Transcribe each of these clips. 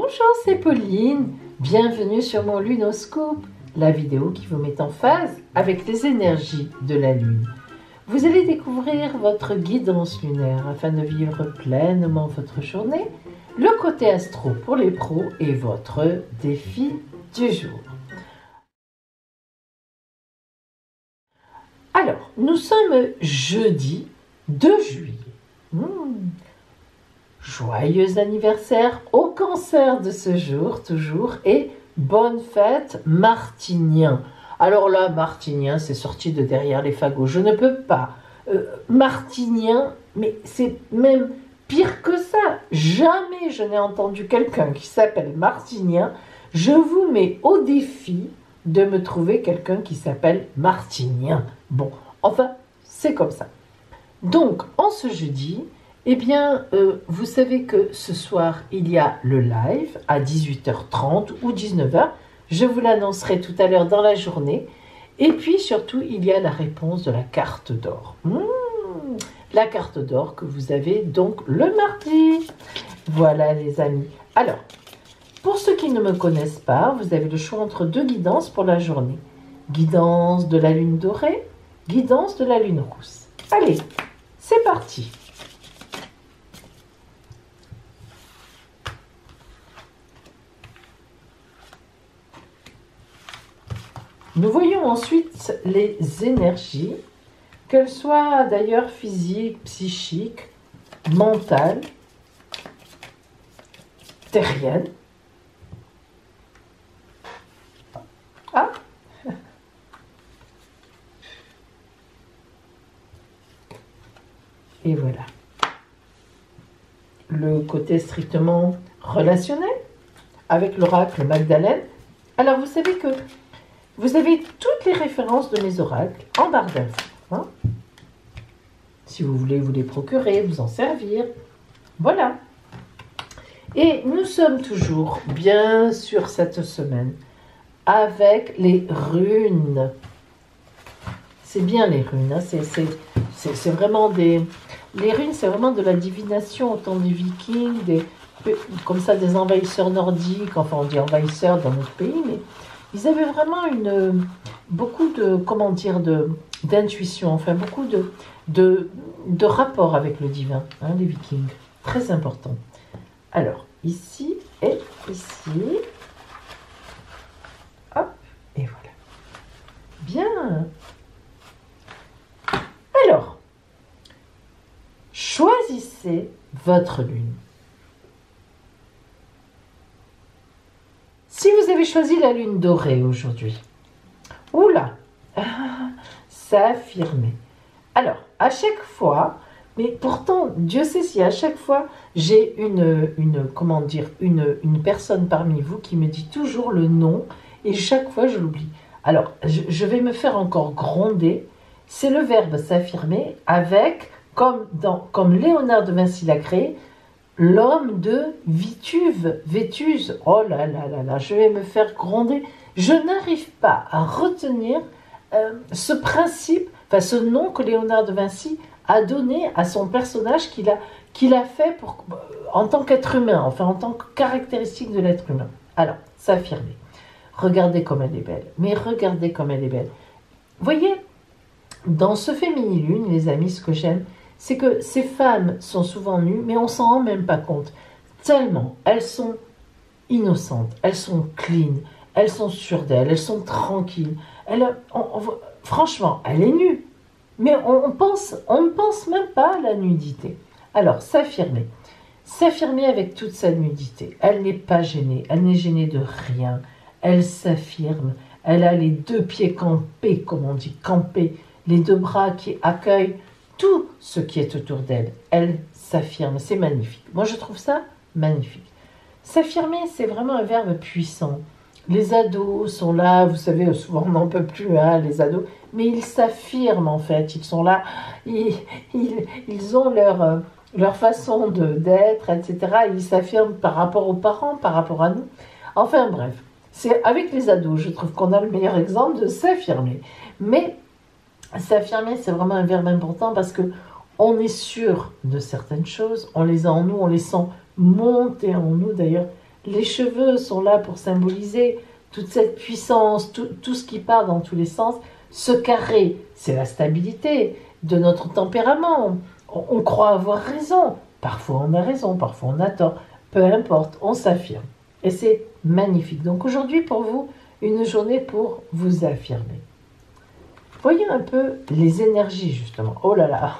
Bonjour, c'est Pauline. Bienvenue sur mon Lunoscope, la vidéo qui vous met en phase avec les énergies de la Lune. Vous allez découvrir votre guidance lunaire afin de vivre pleinement votre journée, le côté astro pour les pros et votre défi du jour. Alors, nous sommes jeudi 2 juillet. Joyeux anniversaire au cancer de ce jour, toujours, et bonne fête Martinien. Alors là, Martinien, c'est sorti de derrière les fagots. Je ne peux pas. Martinien, mais c'est même pire que ça. Jamais je n'ai entendu quelqu'un qui s'appelle Martinien. Je vous mets au défi de me trouver quelqu'un qui s'appelle Martinien. Bon, enfin, c'est comme ça. Donc, en ce jeudi, eh bien, vous savez que ce soir, il y a le live à 18h30 ou 19h. Je vous l'annoncerai tout à l'heure dans la journée. Et puis, surtout, il y a la réponse de la carte d'or. La carte d'or que vous avez donc le mardi. Voilà, les amis. Alors, pour ceux qui ne me connaissent pas, vous avez le choix entre deux guidances pour la journée. Guidance de la lune dorée, guidance de la lune rousse. Allez, c'est parti. Nous voyons ensuite les énergies, qu'elles soient d'ailleurs physiques, psychiques, mentales, terriennes. Ah! Et voilà. Le côté strictement relationnel avec l'oracle Magdalène. Alors vous savez que vous avez toutes les références de mes oracles en barre d'infos. Hein? Si vous voulez vous les procurer, vous en servir. Voilà. Et nous sommes toujours bien sur cette semaine avec les runes. C'est bien les runes. Hein? C'est vraiment des... Les runes, c'est vraiment de la divination au temps des Vikings, comme ça des envahisseurs nordiques. Enfin, on dit envahisseurs dans notre pays, mais... Ils avaient vraiment beaucoup de, comment dire, d'intuition, enfin beaucoup de rapport avec le divin, hein, les Vikings. Très important. Alors, ici et ici. Hop, et voilà. Bien. Alors, choisissez votre lune. Si vous avez choisi la lune dorée aujourd'hui, oula, s'affirmer. Alors, à chaque fois, mais pourtant, Dieu sait si à chaque fois, j'ai comment dire, une personne parmi vous qui me dit toujours le nom, et chaque fois, je l'oublie. Alors, je vais me faire encore gronder. C'est le verbe s'affirmer avec, comme Léonard de Vinci l'a créé, l'homme de Vétuse. Oh là là là là, je vais me faire gronder. Je n'arrive pas à retenir ce principe, enfin ce nom que Léonard de Vinci a donné à son personnage qu'il a fait en tant qu'être humain, enfin en tant que caractéristique de l'être humain. Alors, s'affirmer. Regardez comme elle est belle. Mais regardez comme elle est belle. Voyez, dans ce féminin-lune, les amis, ce que j'aime, c'est que ces femmes sont souvent nues, mais on s'en rend même pas compte. Tellement, elles sont innocentes, elles sont clean, elles sont sûres d'elles, elles sont tranquilles. Franchement, elle est nue, mais on ne pense même pas à la nudité. Alors, s'affirmer. S'affirmer avec toute sa nudité. Elle n'est pas gênée, elle n'est gênée de rien. Elle s'affirme, elle a les deux pieds campés, comme on dit, campés, les deux bras qui accueillent tout ce qui est autour d'elle. Elle s'affirme, c'est magnifique. Moi, je trouve ça magnifique. S'affirmer, c'est vraiment un verbe puissant. Les ados sont là, vous savez, souvent on n'en peut plus, hein, les ados, mais ils s'affirment en fait, ils sont là, ils ont leur façon d'être, etc. Ils s'affirment par rapport aux parents, par rapport à nous. Enfin bref, c'est avec les ados, je trouve qu'on a le meilleur exemple de s'affirmer. Mais s'affirmer, c'est vraiment un verbe important parce que on est sûr de certaines choses, on les a en nous, on les sent monter en nous. D'ailleurs, Les cheveux sont là pour symboliser toute cette puissance, tout ce qui part dans tous les sens. Ce carré, c'est la stabilité de notre tempérament. On croit avoir raison. Parfois on a raison, parfois on a tort. Peu importe, on s'affirme. Et c'est magnifique. Donc aujourd'hui pour vous, une journée pour vous affirmer. Voyons un peu les énergies justement. Oh là là.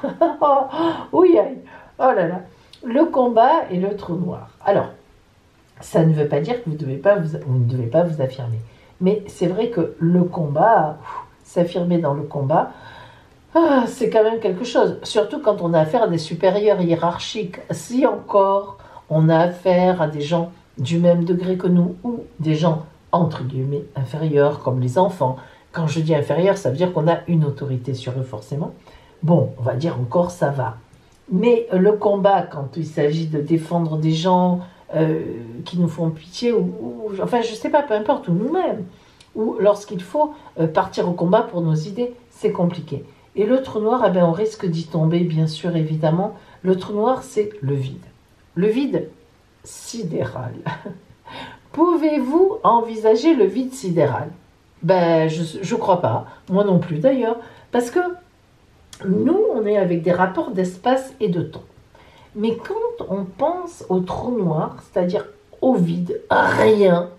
Oui, oh là là. Le combat et le trou noir. Alors, ça ne veut pas dire que vous ne devez pas vous affirmer. Mais c'est vrai que le combat, s'affirmer dans le combat, c'est quand même quelque chose. Surtout quand on a affaire à des supérieurs hiérarchiques. Si encore on a affaire à des gens du même degré que nous ou des gens entre guillemets inférieurs comme les enfants. Quand je dis inférieur, ça veut dire qu'on a une autorité sur eux forcément. Bon, on va dire encore ça va. Mais le combat, quand il s'agit de défendre des gens qui nous font pitié, enfin je sais pas, peu importe, ou nous-mêmes, ou lorsqu'il faut partir au combat pour nos idées, c'est compliqué. Et le trou noir, on risque d'y tomber, bien sûr, évidemment. Le trou noir, c'est le vide. Le vide sidéral. Pouvez-vous envisager le vide sidéral? Je crois pas. Moi non plus, d'ailleurs. Parce que nous, on est avec des rapports d'espace et de temps. Mais quand on pense au trou noir, c'est-à-dire au vide, à rien,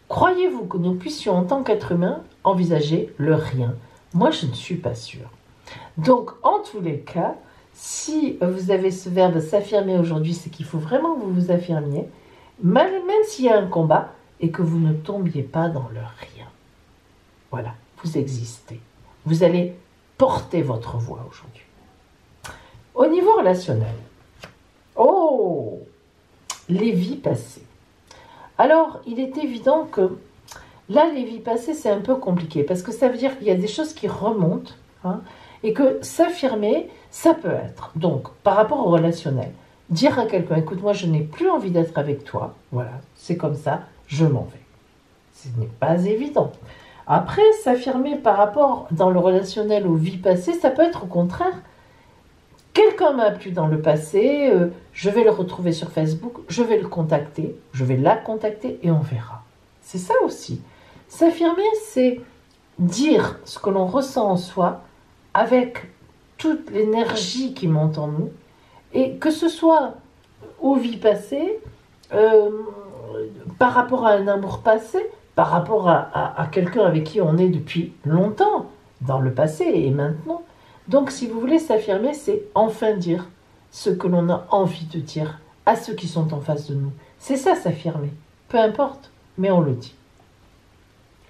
croyez-vous que nous puissions, en tant qu'être humain, envisager le rien? Moi, je ne suis pas sûre. Donc, en tous les cas, si vous avez ce verbe s'affirmer aujourd'hui, c'est qu'il faut vraiment que vous vous affirmiez, même s'il y a un combat, et que vous ne tombiez pas dans le rien. Voilà, vous existez. Vous allez porter votre voix aujourd'hui. Au niveau relationnel, les vies passées. Alors, il est évident que là, les vies passées, c'est un peu compliqué parce que ça veut dire qu'il y a des choses qui remontent et que s'affirmer, ça peut être. Donc, par rapport au relationnel, dire à quelqu'un, écoute, moi, je n'ai plus envie d'être avec toi. Voilà, c'est comme ça, je m'en vais. Ce n'est pas évident. Après, s'affirmer par rapport dans le relationnel aux vies passées, ça peut être au contraire. Quelqu'un m'a plu dans le passé, je vais le retrouver sur Facebook, je vais le contacter, je vais la contacter et on verra. C'est ça aussi. S'affirmer, c'est dire ce que l'on ressent en soi avec toute l'énergie qui monte en nous et que ce soit aux vies passées, par rapport à un amour passé, par rapport à quelqu'un avec qui on est depuis longtemps, dans le passé et maintenant. Donc, si vous voulez s'affirmer, c'est enfin dire ce que l'on a envie de dire à ceux qui sont en face de nous. C'est ça, s'affirmer. Peu importe, mais on le dit.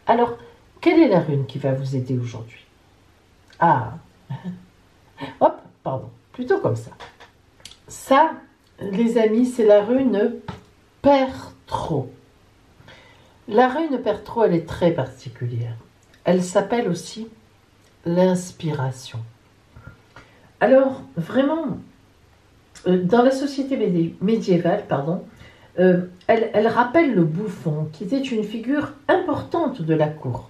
Alors, quelle est la rune qui va vous aider aujourd'hui? Hop, pardon, plutôt comme ça. Ça, les amis, c'est la rune Perthro. La rune Perthro, elle est très particulière. Elle s'appelle aussi l'inspiration. Alors, vraiment, dans la société médiévale, elle rappelle le bouffon, qui était une figure importante de la cour.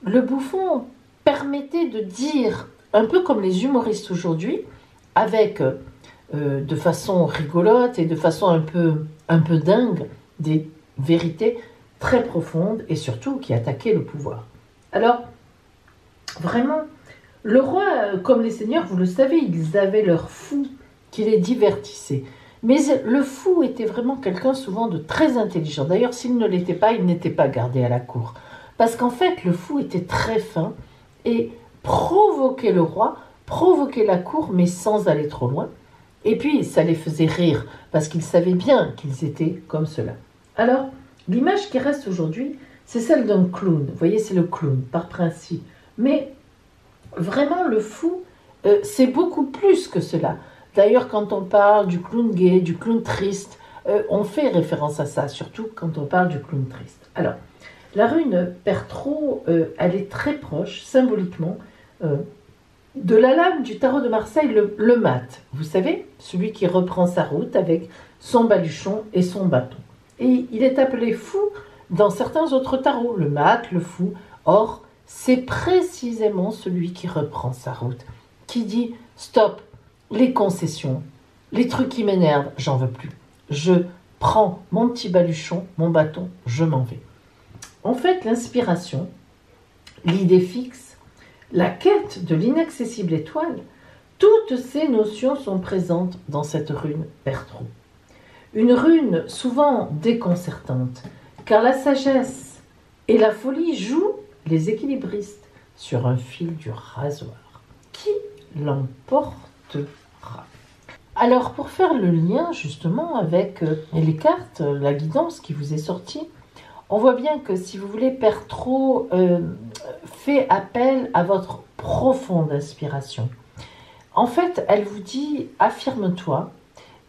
Le bouffon permettait de dire, un peu comme les humoristes aujourd'hui, avec de façon rigolote et de façon un peu dingue, des vérités très profondes et surtout qui attaquaient le pouvoir. Alors, vraiment, le roi, comme les seigneurs, vous le savez, ils avaient leur fou qui les divertissait. Mais le fou était vraiment quelqu'un souvent de très intelligent. D'ailleurs, s'il ne l'était pas, il n'était pas gardé à la cour. Parce qu'en fait, le fou était très fin et provoquait le roi, provoquait la cour, mais sans aller trop loin. Et puis, ça les faisait rire, parce qu'ils savaient bien qu'ils étaient comme cela. Alors, l'image qui reste aujourd'hui, c'est celle d'un clown. Vous voyez, c'est le clown, par principe. Mais vraiment, le fou, c'est beaucoup plus que cela. D'ailleurs, quand on parle du clown gay, du clown triste, on fait référence à ça, surtout quand on parle du clown triste. Alors, la rune Perthro, elle est très proche, symboliquement, de la lame du tarot de Marseille, le mat. Vous savez, celui qui reprend sa route avec son baluchon et son bâton. Et il est appelé fou dans certains autres tarots, le mat, le fou. Or, c'est précisément celui qui reprend sa route, qui dit « Stop, les concessions, les trucs qui m'énervent, j'en veux plus. Je prends mon petit baluchon, mon bâton, je m'en vais. En fait, l'inspiration, l'idée fixe, la quête de l'inaccessible étoile, toutes ces notions sont présentes dans cette rune Perthro. Une rune souvent déconcertante, car la sagesse et la folie jouent les équilibristes sur un fil du rasoir. Qui l'emportera? Alors, pour faire le lien justement avec les cartes, la guidance qui vous est sortie, on voit bien que si vous voulez, Perthro fait appel à votre profonde inspiration. En fait, elle vous dit affirme-toi,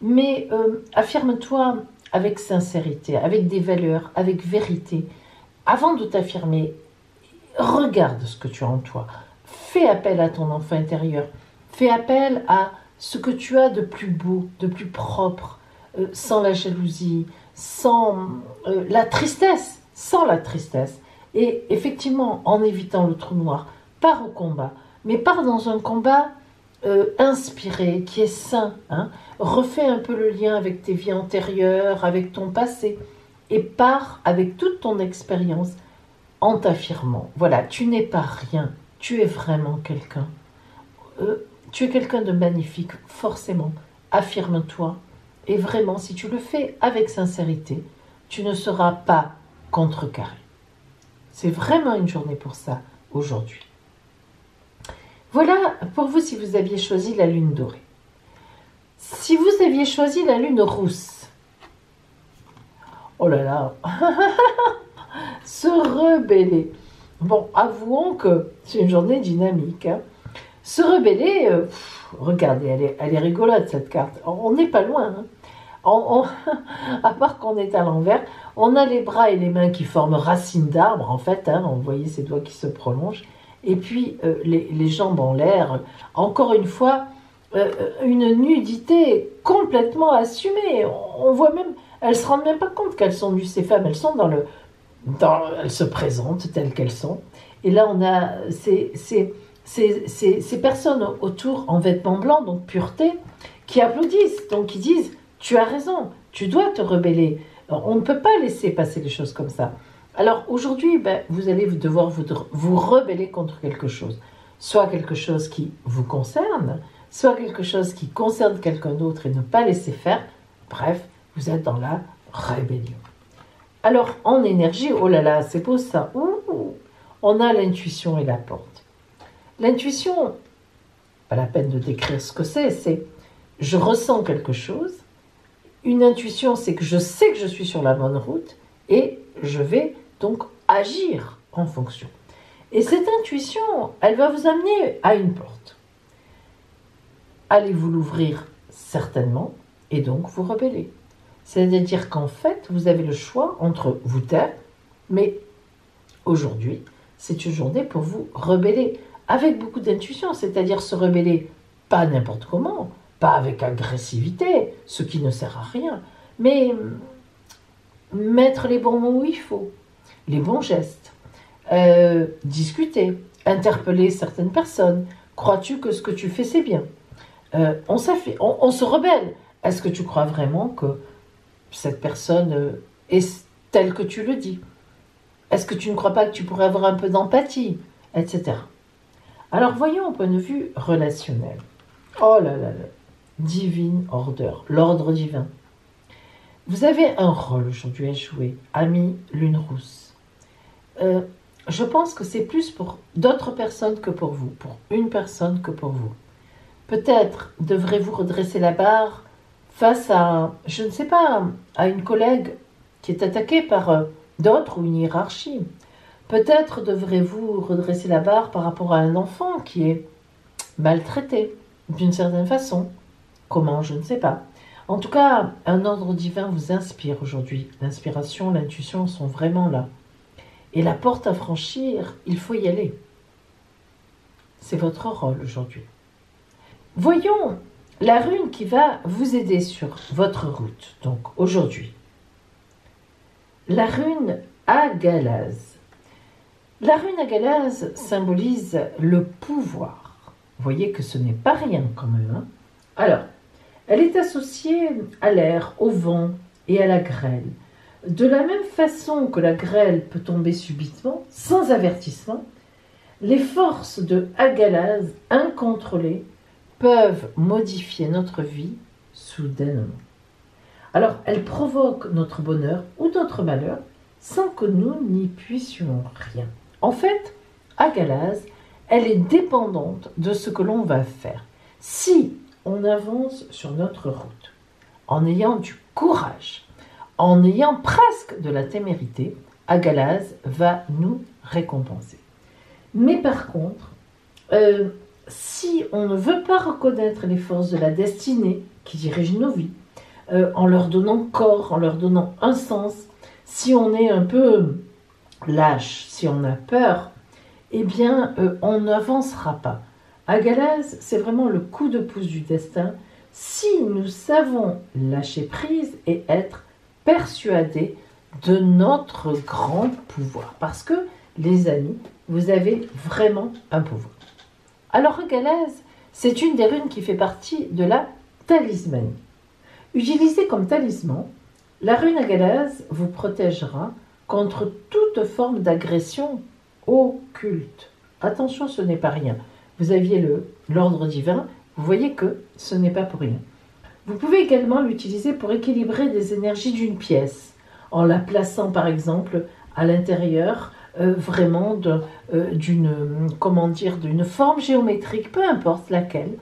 mais affirme-toi avec sincérité, avec des valeurs, avec vérité. Avant de t'affirmer, regarde ce que tu as en toi. Fais appel à ton enfant intérieur. Fais appel à ce que tu as de plus beau, de plus propre, sans la jalousie, sans la tristesse, sans la tristesse. Et effectivement, en évitant le trou noir, pars au combat, mais pars dans un combat inspiré, qui est sain. Hein. Refais un peu le lien avec tes vies antérieures, avec ton passé, et pars avec toute ton expérience en t'affirmant. Voilà, tu n'es pas rien, tu es vraiment quelqu'un. Tu es quelqu'un de magnifique, forcément. Affirme-toi. Et vraiment, si tu le fais avec sincérité, tu ne seras pas contrecarré. C'est vraiment une journée pour ça, aujourd'hui. Voilà pour vous si vous aviez choisi la lune dorée. Si vous aviez choisi la lune rousse, oh là là, se rebeller. Bon, avouons que c'est une journée dynamique. Hein. Se rebeller, regardez, elle est rigolote cette carte. On n'est pas loin. Hein. À part qu'on est à l'envers, on a les bras et les mains qui forment racines d'arbre, en fait. Hein, vous voyez ces doigts qui se prolongent. Et puis les jambes en l'air. Encore une fois, une nudité complètement assumée. On voit même, elles ne se rendent même pas compte qu'elles sont nues, ces femmes. Elles sont elles se présentent telles qu'elles sont. Et là, on a ces personnes autour en vêtements blancs, donc pureté, qui applaudissent, donc qui disent « Tu as raison, tu dois te rebeller. On ne peut pas laisser passer les choses comme ça. » Alors aujourd'hui, vous allez devoir vous rebeller contre quelque chose. Soit quelque chose qui vous concerne, soit quelque chose qui concerne quelqu'un d'autre et ne pas laisser faire. Bref, vous êtes dans la rébellion. Alors, en énergie, oh là là, c'est beau ça. On a l'intuition et la porte. L'intuition, pas la peine de décrire ce que c'est je ressens quelque chose. Une intuition, c'est que je sais que je suis sur la bonne route et je vais donc agir en fonction. Et cette intuition, elle va vous amener à une porte. Allez-vous l'ouvrir? Certainement, et donc vous rebeller. C'est-à-dire qu'en fait, vous avez le choix entre vous taire, mais aujourd'hui, c'est une journée pour vous rebeller, avec beaucoup d'intuition, c'est-à-dire se rebeller pas n'importe comment, pas avec agressivité, ce qui ne sert à rien, mais mettre les bons mots où il faut, les bons gestes, discuter, interpeller certaines personnes. Crois-tu que ce que tu fais, c'est bien? On se rebelle. Est-ce que tu crois vraiment que cette personne est telle que tu le dis? Est-ce que tu ne crois pas que tu pourrais avoir un peu d'empathie, etc. Alors voyons au point de vue relationnel. Oh là là là, divine order, l'ordre divin. Vous avez un rôle aujourd'hui à jouer, ami lune rousse. Je pense que c'est plus pour d'autres personnes que pour vous, pour une personne que pour vous. Peut-être devrez-vous redresser la barre face à, je ne sais pas, à une collègue qui est attaquée par d'autres ou une hiérarchie. Peut-être devrez-vous redresser la barre par rapport à un enfant qui est maltraité d'une certaine façon. Comment, je ne sais pas. En tout cas, un ordre divin vous inspire aujourd'hui. L'inspiration, l'intuition sont vraiment là. Et la porte à franchir, il faut y aller. C'est votre rôle aujourd'hui. Voyons la rune qui va vous aider sur votre route, donc aujourd'hui. La rune Agalaz. La rune Agalaz symbolise le pouvoir. Vous voyez que ce n'est pas rien quand même. Hein. Alors, elle est associée à l'air, au vent, et à la grêle. De la même façon que la grêle peut tomber subitement, sans avertissement, les forces de Agalaz incontrôlées peuvent modifier notre vie soudainement. Alors, elles provoquent notre bonheur ou notre malheur sans que nous n'y puissions rien. En fait, Agalaz, elle est dépendante de ce que l'on va faire. Si on avance sur notre route en ayant du courage, en ayant presque de la témérité, Agalaz va nous récompenser. Mais par contre, si on ne veut pas reconnaître les forces de la destinée qui dirigent nos vies, en leur donnant corps, en leur donnant un sens, si on est un peu lâche, si on a peur, eh bien, on n'avancera pas. Agalaz, c'est vraiment le coup de pouce du destin si nous savons lâcher prise et être persuadés de notre grand pouvoir. Parce que, les amis, vous avez vraiment un pouvoir. Alors, Agalaz, c'est une des runes qui fait partie de la talismanie. Utilisée comme talisman, la rune Agalaz vous protégera contre toute forme d'agression occulte. Attention, ce n'est pas rien. Vous aviez l'ordre divin, vous voyez que ce n'est pas pour rien. Vous pouvez également l'utiliser pour équilibrer des énergies d'une pièce, en la plaçant par exemple à l'intérieur vraiment d'une forme géométrique, peu importe laquelle.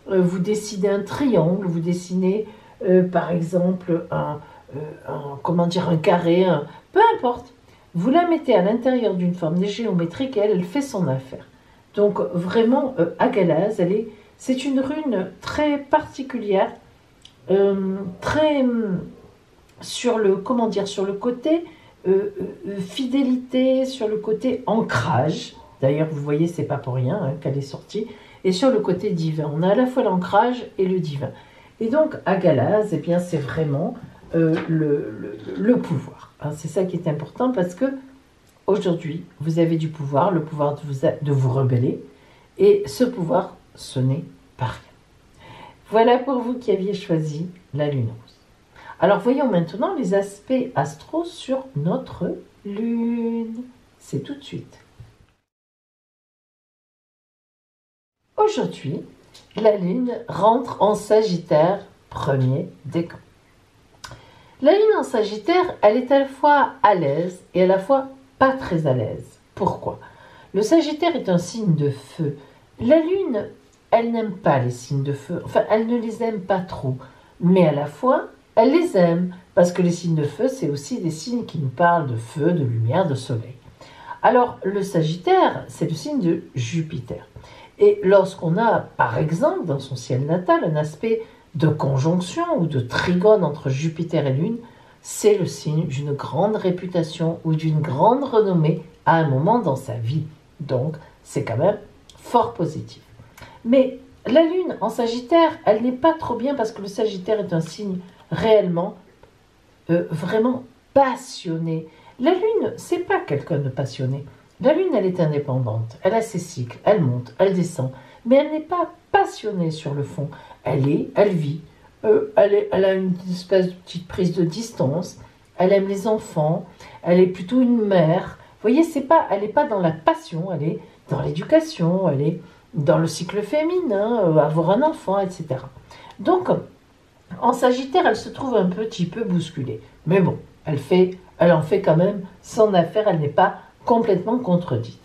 Vous dessinez un triangle, vous dessinez par exemple un carré, peu importe. Vous la mettez à l'intérieur d'une forme géométrique et elle fait son affaire. Donc vraiment, Agalaz, c'est une rune très particulière, très sur le côté fidélité, sur le côté ancrage. D'ailleurs, vous voyez, c'est pas pour rien qu'elle est sortie. Et sur le côté divin, on a à la fois l'ancrage et le divin. Et donc, Agalaz, eh bien, c'est vraiment le pouvoir. C'est ça qui est important parce que aujourd'hui, vous avez du pouvoir, le pouvoir de vous rebeller. Et ce pouvoir, ce n'est pas rien. Voilà pour vous qui aviez choisi la lune rose. Alors, voyons maintenant les aspects astro sur notre lune. C'est tout de suite. Aujourd'hui, la lune rentre en Sagittaire, premier décan. La lune en Sagittaire, elle est à la fois à l'aise et à la fois pas très à l'aise. Pourquoi ? Le Sagittaire est un signe de feu. La lune, elle n'aime pas les signes de feu. Enfin, elle ne les aime pas trop. Mais à la fois, elle les aime. Parce que les signes de feu, c'est aussi des signes qui nous parlent de feu, de lumière, de soleil. Alors, le Sagittaire, c'est le signe de Jupiter. Et lorsqu'on a, par exemple, dans son ciel natal, un aspect de conjonction ou de trigone entre Jupiter et Lune, c'est le signe d'une grande réputation ou d'une grande renommée à un moment dans sa vie. Donc, c'est quand même fort positif. Mais la Lune en Sagittaire, elle n'est pas trop bien parce que le Sagittaire est un signe réellement, vraiment passionné. La Lune, c'est pas quelqu'un de passionné. La Lune, elle est indépendante, elle a ses cycles, elle monte, elle descend, mais elle n'est pas passionnée sur le fond. Elle vit, elle a une espèce de petite prise de distance, elle aime les enfants, elle est plutôt une mère. Vous voyez, elle n'est pas dans la passion, elle est dans l'éducation, elle est dans le cycle féminin, avoir un enfant, etc. Donc, en Sagittaire, elle se trouve un petit peu bousculée. Mais bon, elle en fait quand même son affaire, elle n'est pas complètement contredite.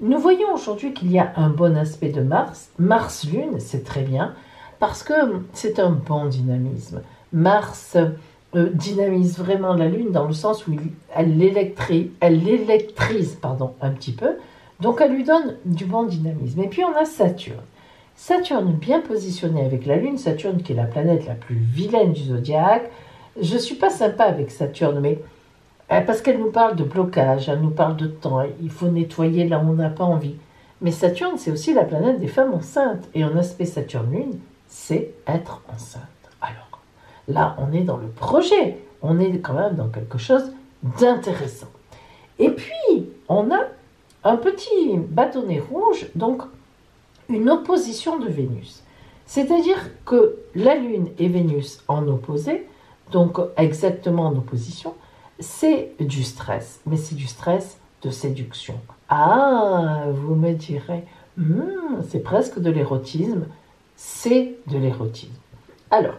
Nous voyons aujourd'hui qu'il y a un bon aspect de Mars. Mars-Lune, c'est très bien, parce que c'est un bon dynamisme. Mars dynamise vraiment la Lune dans le sens où elle l'électrise un petit peu, donc elle lui donne du bon dynamisme. Et puis on a Saturne. Saturne bien positionné avec la Lune, Saturne qui est la planète la plus vilaine du zodiaque. Je ne suis pas sympa avec Saturne, mais parce qu'elle nous parle de blocage, elle nous parle de temps, il faut nettoyer là où on n'a pas envie. Mais Saturne, c'est aussi la planète des femmes enceintes. Et en aspect Saturne-Lune, c'est être enceinte. Alors, là, on est dans le projet. On est quand même dans quelque chose d'intéressant. Et puis, on a un petit bâtonnet rouge, donc une opposition de Vénus. C'est-à-dire que la Lune et Vénus en opposé donc exactement en opposition, c'est du stress, mais c'est du stress de séduction. Ah, vous me direz, c'est presque de l'érotisme, c'est de l'érotisme. Alors,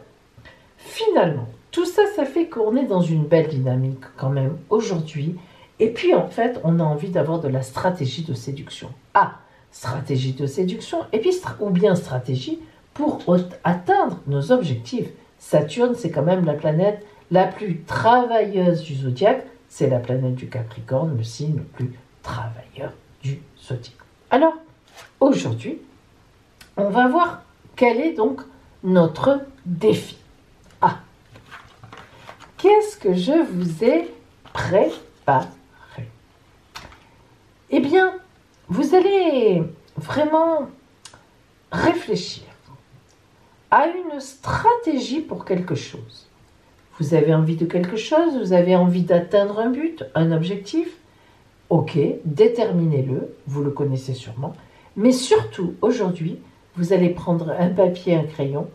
finalement, tout ça, ça fait qu'on est dans une belle dynamique quand même aujourd'hui. Et puis en fait, on a envie d'avoir de la stratégie de séduction. Ah, stratégie de séduction, et puis ou bien stratégie pour atteindre nos objectifs. Saturne, c'est quand même la planète la plus travailleuse du zodiaque. C'est la planète du Capricorne, le signe le plus travailleur du zodiaque. Alors, aujourd'hui, on va voir quel est donc notre défi. Ah, qu'est-ce que je vous ai préparé? Eh bien, vous allez vraiment réfléchir à une stratégie pour quelque chose. Vous avez envie de quelque chose, vous avez envie d'atteindre un but, un objectif. Ok, déterminez-le, vous le connaissez sûrement. Mais surtout, aujourd'hui, vous allez prendre un papier, un crayon,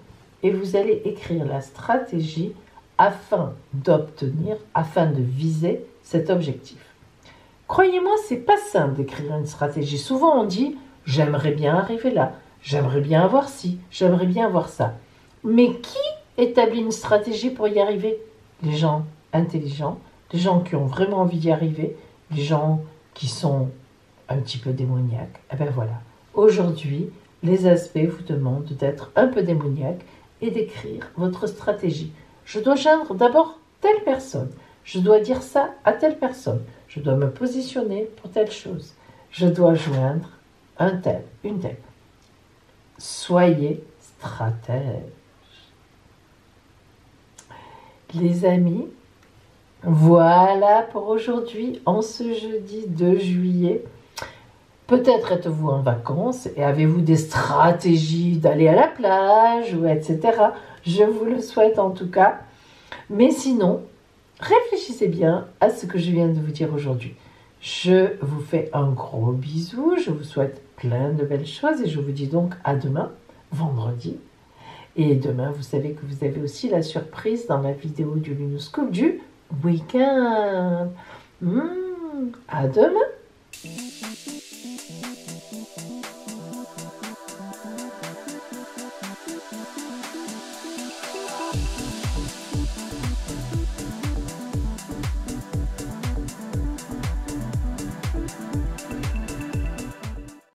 et vous allez écrire la stratégie afin d'obtenir, afin de viser cet objectif. Croyez-moi, c'est pas simple d'écrire une stratégie. Souvent, on dit « j'aimerais bien arriver là, j'aimerais bien avoir ci, j'aimerais bien avoir ça ». Mais qui établit une stratégie pour y arriver? Les gens intelligents, les gens qui ont vraiment envie d'y arriver, les gens qui sont un petit peu démoniaques. Et bien voilà, aujourd'hui, les aspects vous demandent d'être un peu démoniaque et d'écrire votre stratégie. Je dois joindre d'abord telle personne. Je dois dire ça à telle personne. Je dois me positionner pour telle chose. Je dois joindre un tel, une telle. Soyez stratège. Les amis, voilà pour aujourd'hui, en ce jeudi 2 juillet. Peut-être êtes-vous en vacances et avez-vous des stratégies d'aller à la plage, ou etc. Je vous le souhaite en tout cas. Mais sinon, réfléchissez bien à ce que je viens de vous dire aujourd'hui. Je vous fais un gros bisou, je vous souhaite plein de belles choses et je vous dis donc à demain, vendredi. Et demain, vous savez que vous avez aussi la surprise dans la vidéo du Lunascope du week-end. À demain!